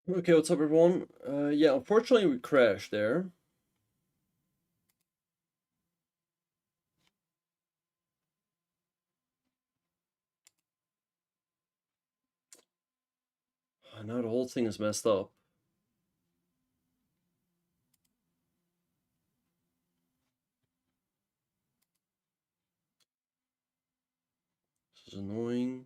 Okay, what's up, everyone? Yeah, unfortunately, we crashed there. Now the whole thing is messed up. This is annoying.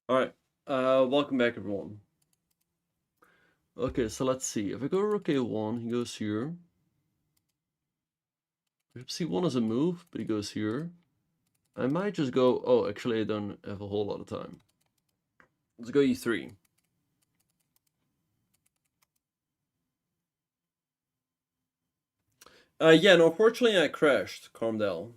All right. Welcome back, everyone. Okay, so let's see. If I go rook a1, he goes here. Bishop c1 is a move, but he goes here. I might just go. Oh, actually, I don't have a whole lot of time. Let's go e3. Yeah, no, unfortunately, I crashed. Calm down.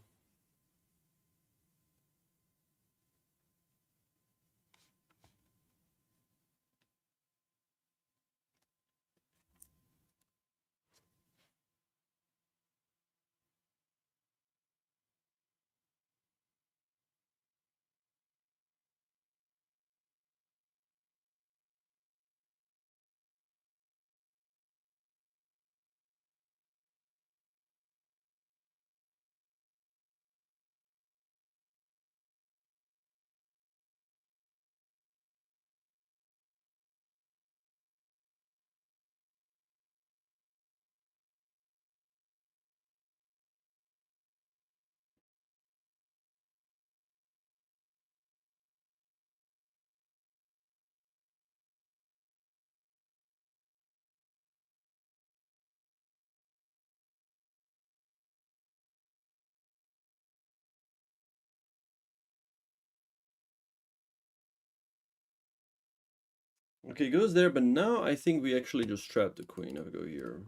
Okay, he goes there, but now I think we actually just trapped the queen. If I go here.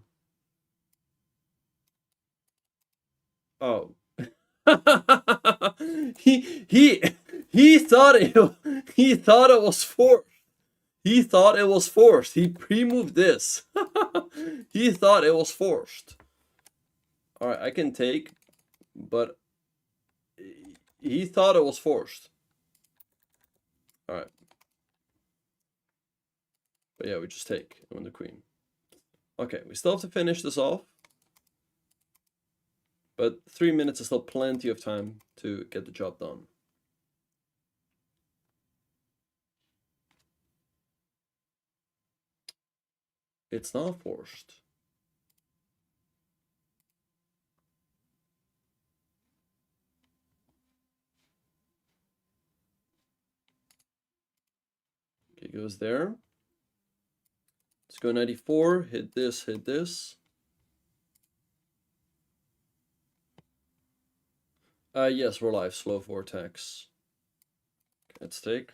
Oh. he thought it was forced. He thought it was forced. He pre-moved this. He thought it was forced. All right, I can take, but he thought it was forced. All right. But yeah, we just take and win the queen. Okay, we still have to finish this off. But 3 minutes is still plenty of time to get the job done. It's not forced. Okay, goes there. Let's go 94, hit this, hit this. Yes, we're live, slow vortex. Okay, let's take.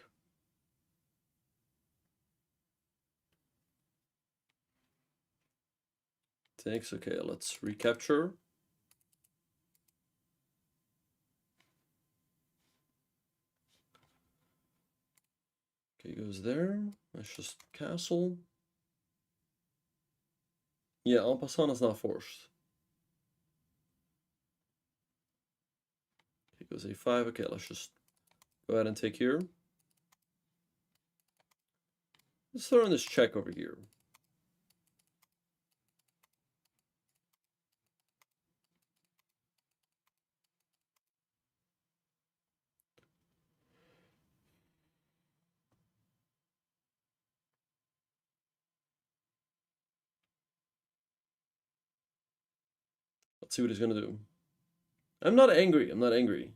Takes, okay, let's recapture. Okay, goes there. Let's just castle. Yeah, en passant is not forced. Okay, goes a5. Okay, let's just go ahead and take here. Let's throw in this check over here. Let's see what he's gonna do. I'm not angry. I'm not angry.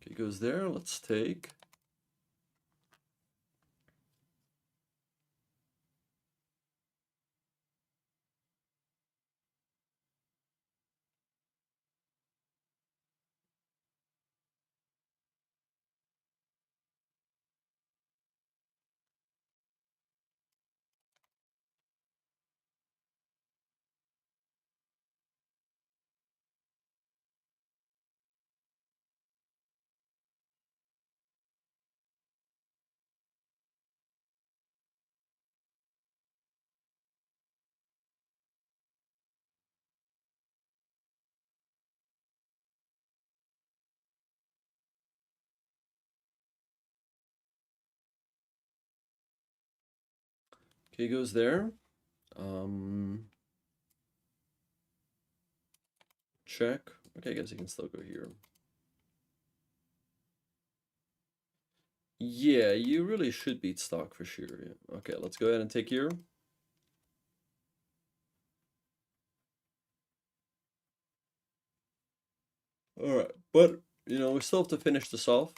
Okay, goes there. Let's take. Okay, goes there. Check. Okay, I guess he can still go here. Yeah, you really should beat stock for sure. Yeah. Okay, let's go ahead and take here. Alright, but, you know, we still have to finish this off.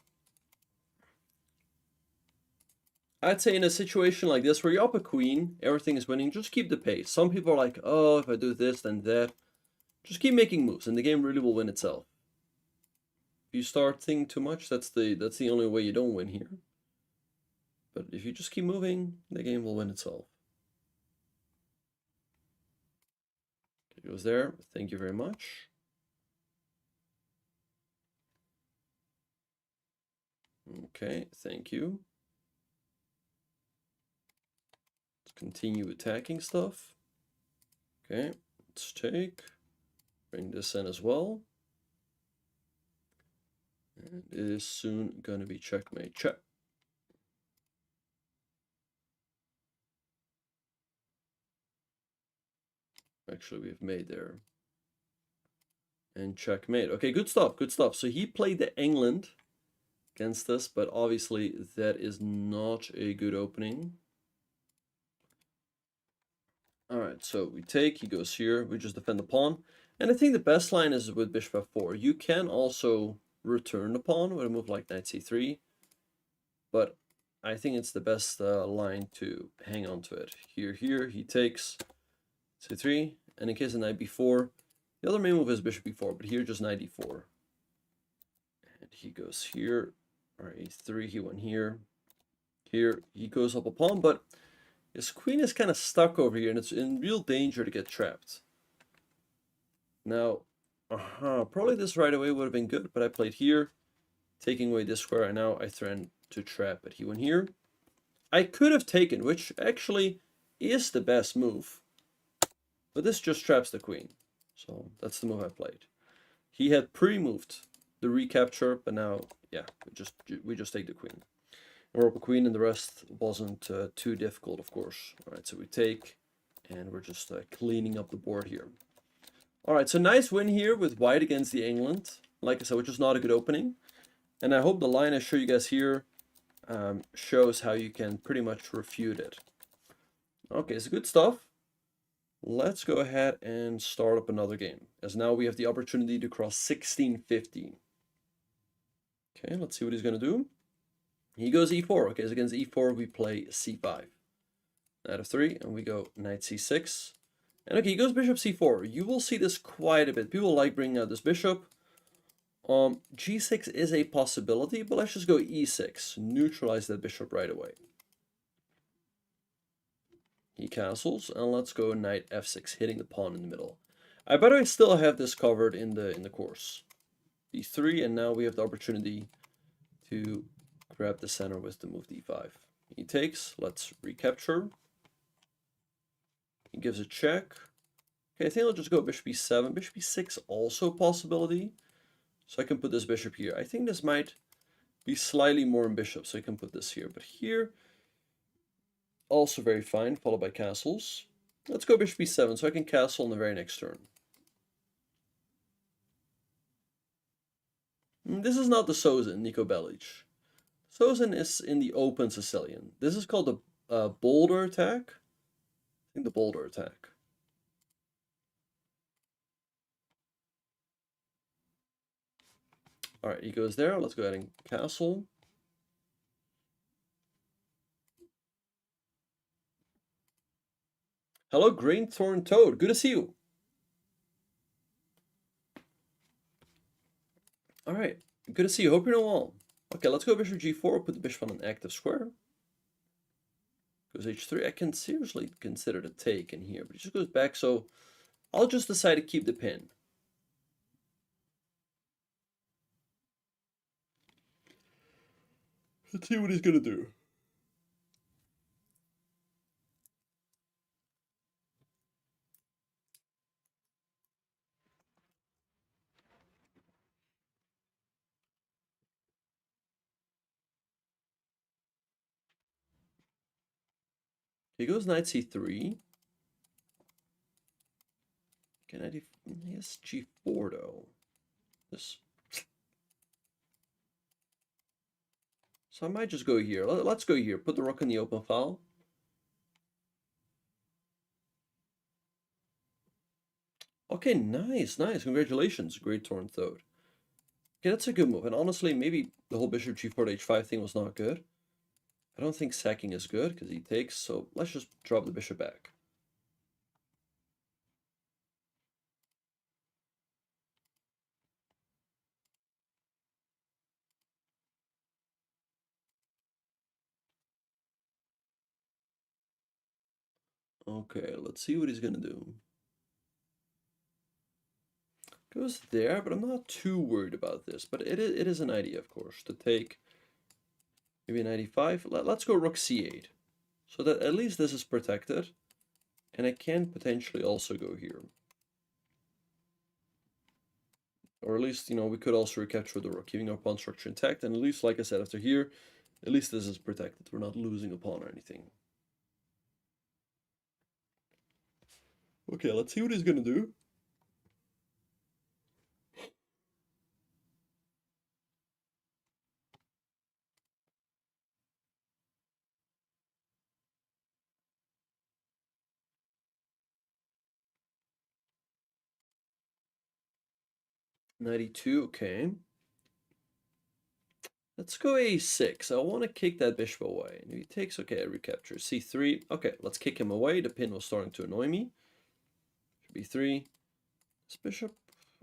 I'd say in a situation like this where you're up a queen, everything is winning, just keep the pace. Some people are like, oh, if I do this, then that. Just keep making moves, and the game really will win itself. If you start thinking too much, that's the only way you don't win here. But if you just keep moving, the game will win itself. It goes there. Thank you very much. Okay, thank you. Let's continue attacking stuff. Okay, let's take. Bring this in as well. And it is soon going to be checkmate. Check. Actually, we've made there. And checkmate. Okay, good stuff, good stuff. So he played the England against us, but obviously that is not a good opening. Alright, so we take, he goes here, we just defend the pawn. And I think the best line is with bishop f4. You can also return the pawn with a move like knight c3, but I think it's the best line to hang on to it. Here, he takes c3, and in case of knight b4, the other main move is bishop b4, but here just knight e4. And he goes here, or a3, he went here. Here, he goes up a pawn, but his queen is kind of stuck over here, and it's in real danger to get trapped. Now, probably this right away would have been good, but I played here, taking away this square, and now I threaten to trap it. He went here. I could have taken, which actually is the best move, but this just traps the queen. So that's the move I played. He had pre-moved the recapture, but now, yeah, we just take the queen. And we're up a queen, and the rest wasn't too difficult, of course. All right, so we take, and we're just cleaning up the board here. All right, so nice win here with white against the England. Like I said, which is not a good opening. And I hope the line I show you guys here shows how you can pretty much refute it. Okay, so good stuff. Let's go ahead and start up another game, as now we have the opportunity to cross 1650. Okay, let's see what he's going to do. He goes e4. Okay, so against e4, we play c5. Knight f3, and we go knight c6. And okay, he goes bishop c4. You will see this quite a bit. People like bringing out this bishop. G6 is a possibility, but let's just go e6. Neutralize that bishop right away. He castles, and let's go knight f6, hitting the pawn in the middle. I by the way still have this covered in the course. d3, and now we have the opportunity to grab the center with the move d5. He takes, let's recapture. He gives a check. Okay, I think I'll just go bishop e7. Bishop e6 also a possibility. So I can put this bishop here. I think this might be slightly more in bishop, so I can put this here. But here, also very fine, followed by castles. Let's go bishop e7, so I can castle on the very next turn. This is not the Sozin, Nico Bellic. Sozin is in the open Sicilian. This is called the Boulder attack. I think the Boulder attack. Alright, he goes there. Let's go ahead and castle. Hello, Green Thorn Toad. Good to see you. Alright, good to see you. Hope you're doing well. Okay, let's go bishop g4. Put the bishop on an active square. Goes h3. I can seriously consider the take in here, but it just goes back, so I'll just decide to keep the pin. Let's see what he's gonna do. He goes knight c3. Okay, he has g4 though. This. So I might just go here. Let's go here. Put the rook in the open file. Okay, nice, nice. Congratulations, Great Torn Toad. Okay, that's a good move. And honestly, maybe the whole bishop g4 to h5 thing was not good. I don't think sacking is good because he takes, so let's just drop the bishop back. Okay, let's see what he's gonna do. Goes there, but I'm not too worried about this. But it is an idea, of course, to take maybe an 95. Let's go rook c8. So that at least this is protected. And I can potentially also go here. Or at least, you know, we could also recapture the rook, keeping our pawn structure intact. And at least, like I said, after here, at least this is protected. We're not losing a pawn or anything. Okay, let's see what he's gonna do. .92, okay. Let's go a6. I want to kick that bishop away. And if he takes, okay, I recapture. c3. Okay, let's kick him away. The pin was starting to annoy me. b3. This bishop.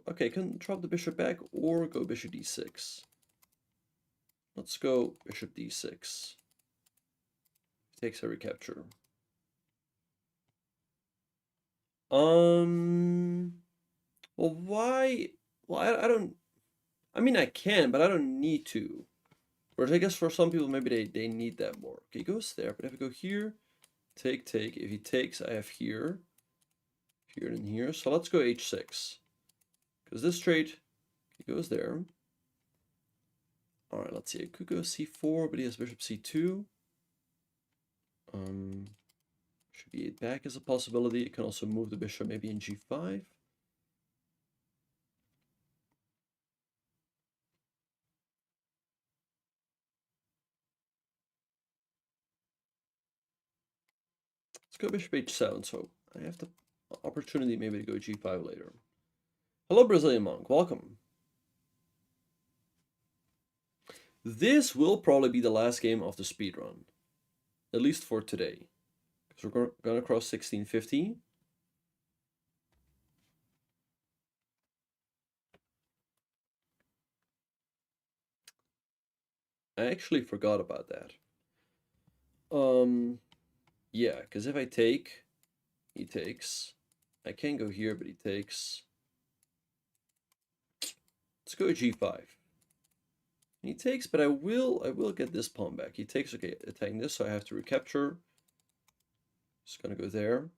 Okay, can drop the bishop back or go bishop d6. Let's go bishop d6. Takes a recapture. Well, why? Well, I don't. I mean, I can, but I don't need to. Whereas I guess for some people, maybe they need that more. Okay, he goes there, but if I go here, take. If he takes, I have here, and here. So let's go h6. Because this trade, he goes there. All right, let's see. I could go c4, but he has bishop c2. Should be 8 back is a possibility. It can also move the bishop maybe in g5. Let's go bishop h7, so I have the opportunity maybe to go g5 later. Hello, Brazilian Monk. Welcome. This will probably be the last game of the speedrun, at least for today. Because we're going to cross 1650. I actually forgot about that. Yeah, because if I take, he takes. I can go here, but he takes. Let's go g5. He takes, but I will get this pawn back. He takes, okay, attacking this, so I have to recapture. Just gonna go there.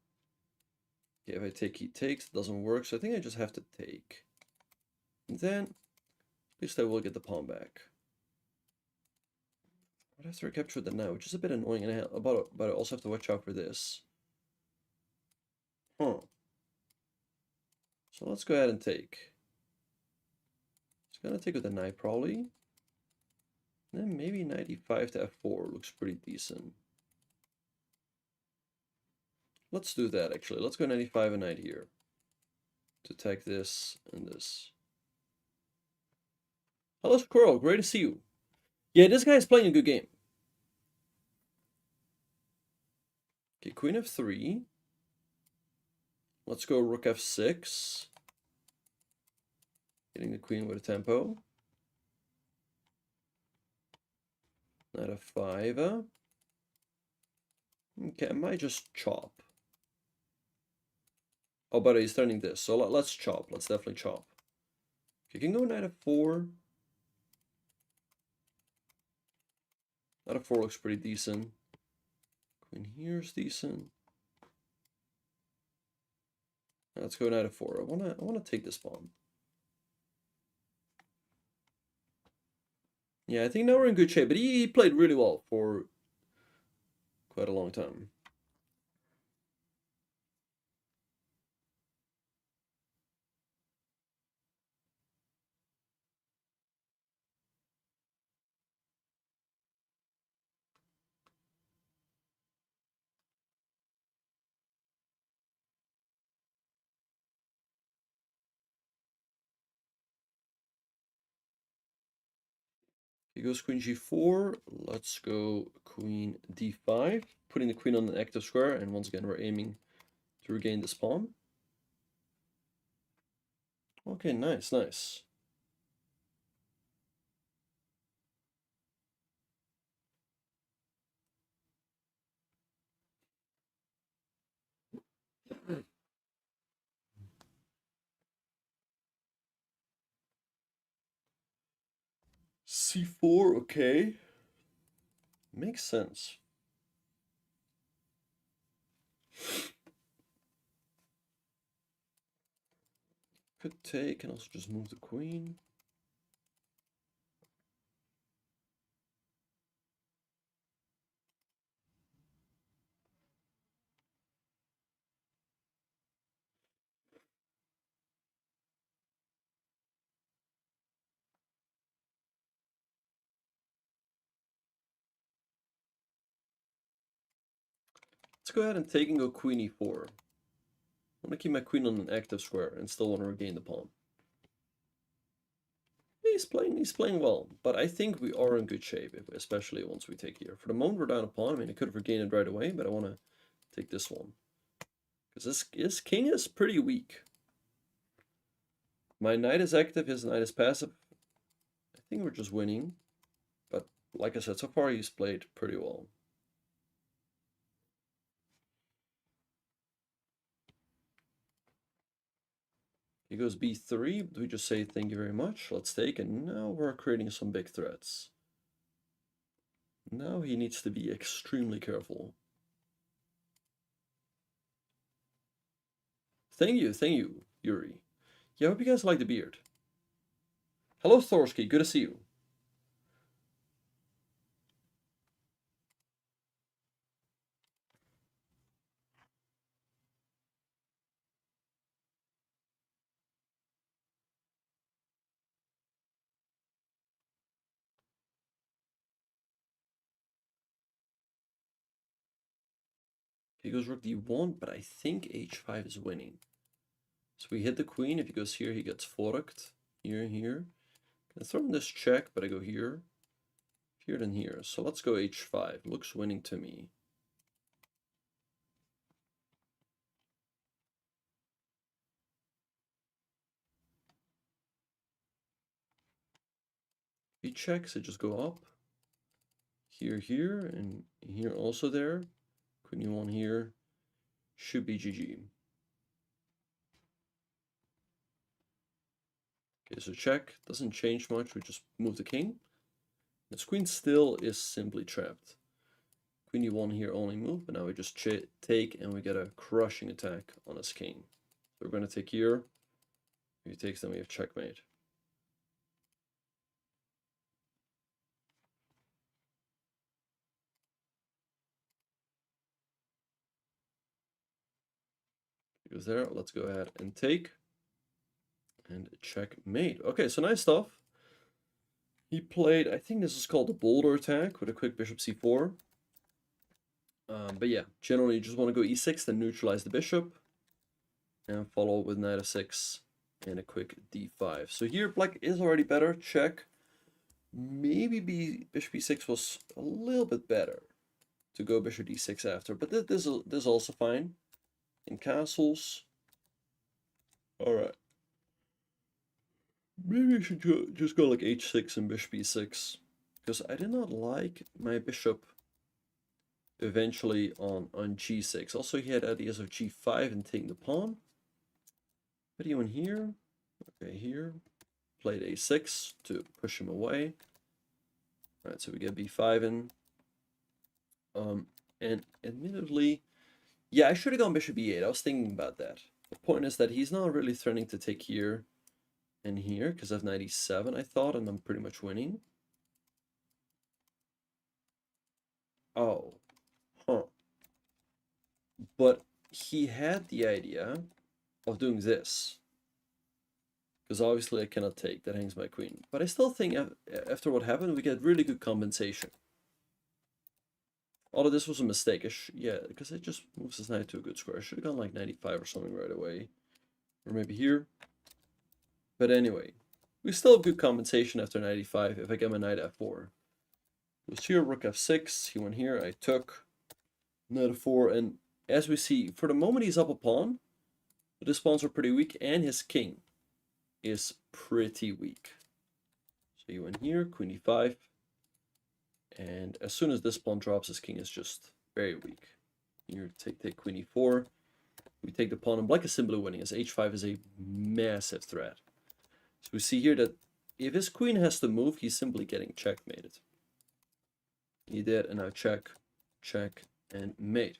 Okay, if I take, he takes. It doesn't work, so I think I just have to take. And then, at least I will get the pawn back. I have to recapture the now, which is a bit annoying, and but I also have to watch out for this. Huh. So let's go ahead and take. It's gonna take with the knight probably. And then maybe 95 to f4 looks pretty decent. Let's do that actually. Let's go 95 and knight here. To attack this and this. Hello, Squirrel. Great to see you. Yeah, this guy's playing a good game. Okay, Queen F3. Let's go Rook F6. Hitting the queen with a tempo. Knight F5. Okay, I might just chop. Oh, but he's turning this, so let's chop. Let's definitely chop. You can go Knight F4. Knight F4 looks pretty decent. Queen here's decent. Let's go Knight F4. I wanna take this pawn. Yeah, I think now we're in good shape, but he played really well for quite a long time. He goes Queen G4. Let's go Queen D5, putting the queen on an active square, and once again we're aiming to regain this pawn. Okay, nice, nice. C4, okay. Makes sense. Could take and also just move the queen. Let's go ahead and take and go Queen E4. I want to keep my queen on an active square and still want to regain the pawn. He's playing well, but I think we are in good shape, especially once we take here. For the moment, we're down a pawn. I mean, I could have regained it right away, but I want to take this one. Because this king is pretty weak. My knight is active, his knight is passive. I think we're just winning. But like I said, so far he's played pretty well. He goes b3, we just say thank you very much, let's take, and now we're creating some big threats. Now he needs to be extremely careful. Thank you, Yuri. Yeah, I hope you guys like the beard. Hello, Thorsky, good to see you. He goes rook d1, but I think h5 is winning. So we hit the queen. If he goes here, he gets forked. Here, here. I throw in this check, but I go here. Here, then here. So let's go h5. Looks winning to me. He checks, I just go up. Here, here, and here also there. Queen e1 here. Should be GG. Okay, so check. Doesn't change much. We just move the king. This queen still is simply trapped. Queen e1 here only move, but now we just take and we get a crushing attack on his king. So we're going to take here. If he takes, then we have checkmate. He goes there. Let's go ahead and take. And checkmate. Okay, so nice stuff. He played, I think this is called the Boulder attack with a quick bishop c4. But yeah, generally you just want to go e6, then neutralize the bishop. And follow with knight f6 and a quick d5. So here black is already better, check. maybe bishop b6 was a little bit better to go bishop d6 after, but this is also fine. In castles. Alright. Maybe I should just go like h6 and bishop e6. Because I did not like my bishop eventually on g6. Also, he had ideas of g5 and taking the pawn. But he went here. Okay, here. Played a6 to push him away. Alright, so we get b5 in. And admittedly, yeah, I should have gone bishop e8. I was thinking about that. The point is that he's not really threatening to take here and here because I have knight e7, I thought, and I'm pretty much winning. Oh, huh. But he had the idea of doing this. Because obviously I cannot take, that hangs my queen. But I still think after what happened, we get really good compensation. Although this was a mistake. Yeah, because it just moves his knight to a good square. I should have gone like 95 or something right away. Or maybe here. But anyway, we still have good compensation after 95 if I get my knight f4. It was here, rook f6. He went here, I took knight f4. And as we see, for the moment he's up a pawn. But his pawns are pretty weak and his king is pretty weak. So he went here, queen e5. And as soon as this pawn drops, his king is just very weak. Here, take queen e4. We take the pawn, and black is simply winning, as h5 is a massive threat. So we see here that if his queen has to move, he's simply getting checkmated. He did, and now check, check, and mate.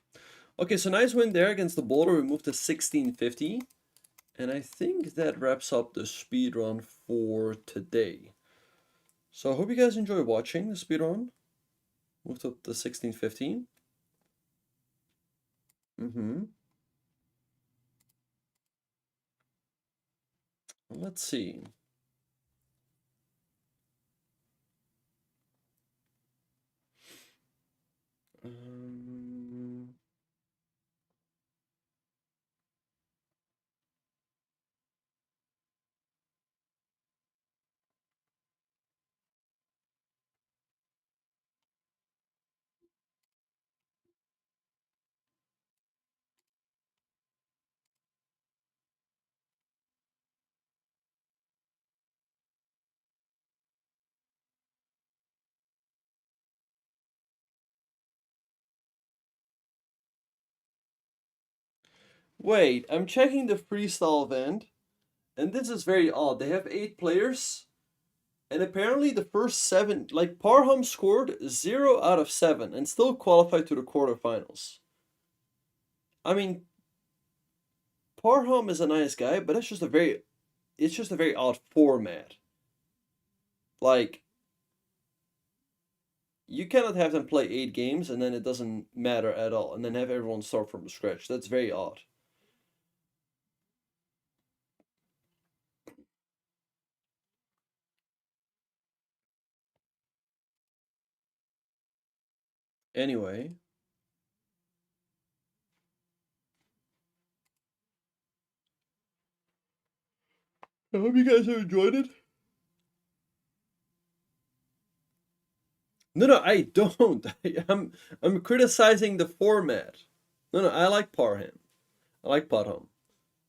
Okay, so nice win there against the Boulder. We moved to 1650. And I think that wraps up the speedrun for today. So I hope you guys enjoy watching the speedrun. Moved up to 1615. Let's see. Wait, I'm checking the freestyle event, and this is very odd. They have 8 players, and apparently the first 7, like Parham scored 0 out of 7 and still qualified to the quarterfinals. I mean, Parham is a nice guy, but it's just a very odd format. Like, you cannot have them play 8 games and then it doesn't matter at all, and then have everyone start from scratch. That's very odd. Anyway, I hope you guys have enjoyed it. No, I don't. I'm criticizing the format. No, I like Parham. I like Parham.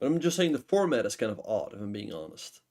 But I'm just saying the format is kind of odd, if I'm being honest.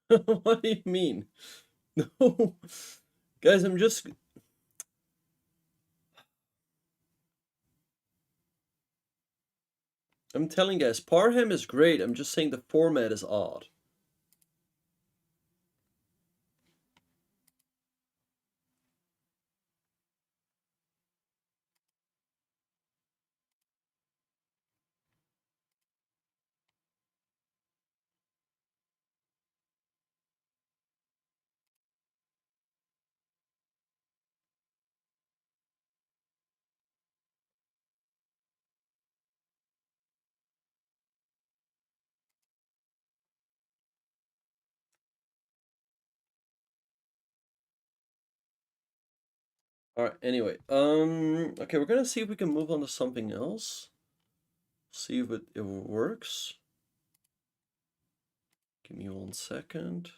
What do you mean? No. Guys, I'm telling you guys, Parham is great. I'm just saying the format is odd. Alright, anyway. Okay, we're gonna see if we can move on to something else. See if it works. Give me 1 second.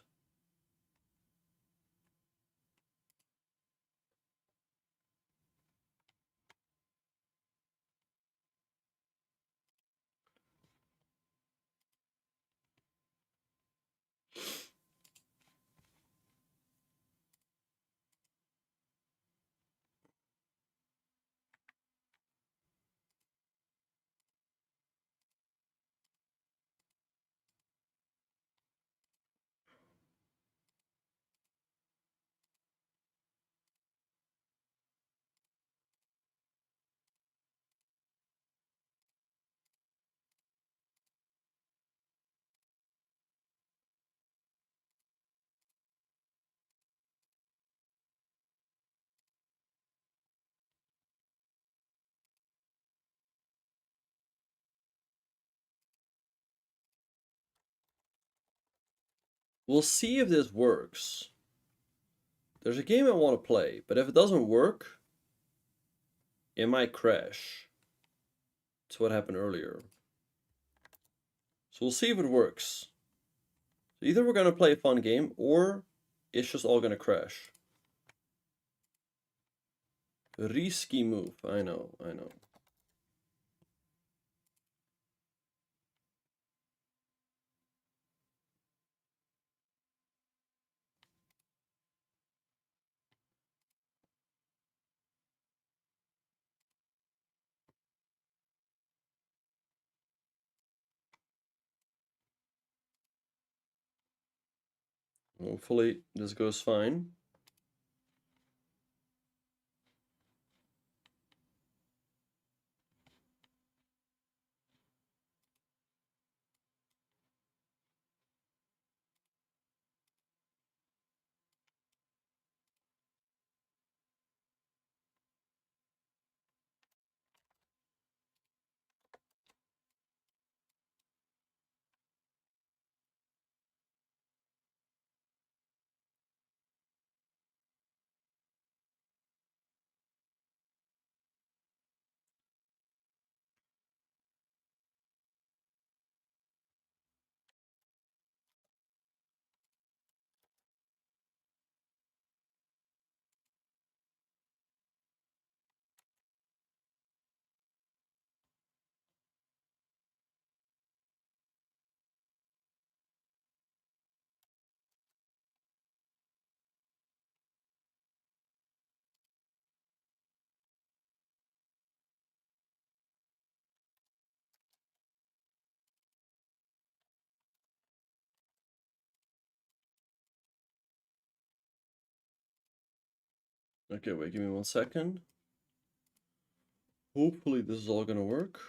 We'll see if this works. There's a game I want to play, but if it doesn't work, it might crash. That's what happened earlier. So we'll see if it works. So either we're gonna play a fun game, or it's just all gonna crash. Risky move. I know, I know. Hopefully this goes fine. Okay, wait, give me 1 second. Hopefully this is all gonna work.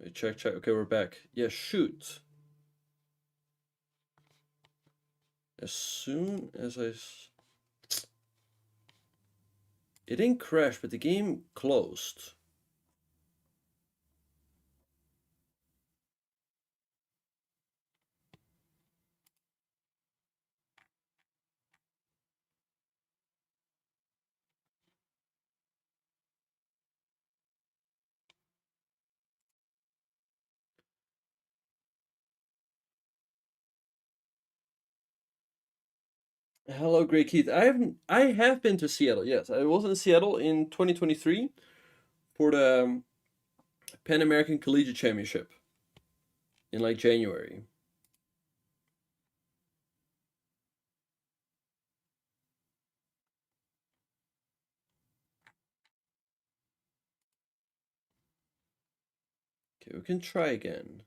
Wait, check. Okay, we're back. Yeah, shoot. As soon as it didn't crash, but the game closed. Hello, Great Keith. I have been to Seattle. Yes, I was in Seattle in 2023 for the Pan American Collegiate Championship in like January. Okay, we can try again.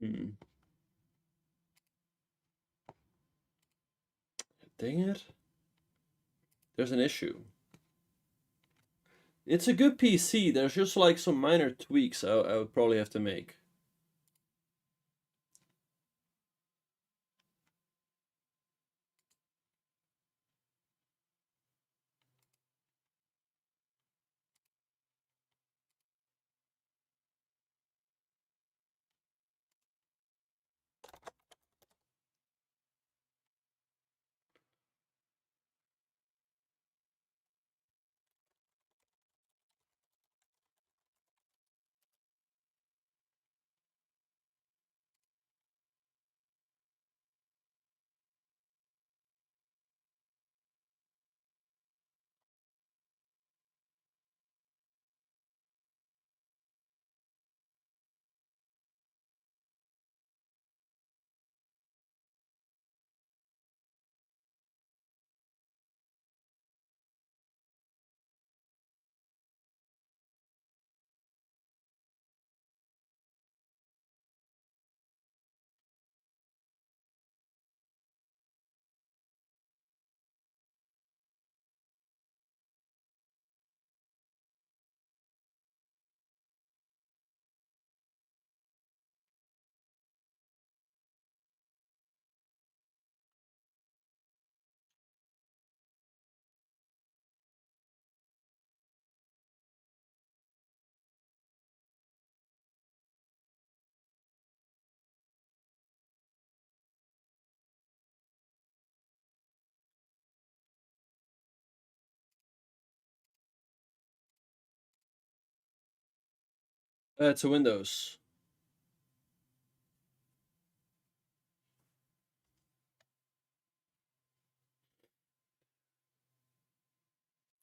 Hmm. Dang it. There's an issue. It's a good PC. There's just like some minor tweaks I would probably have to make. It's a Windows.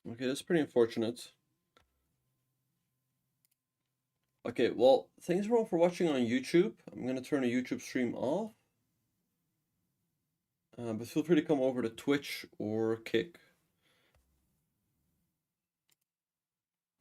Okay, that's pretty unfortunate. Okay, well, thanks everyone for watching on YouTube. I'm gonna turn the YouTube stream off. But feel free to come over to Twitch or Kick.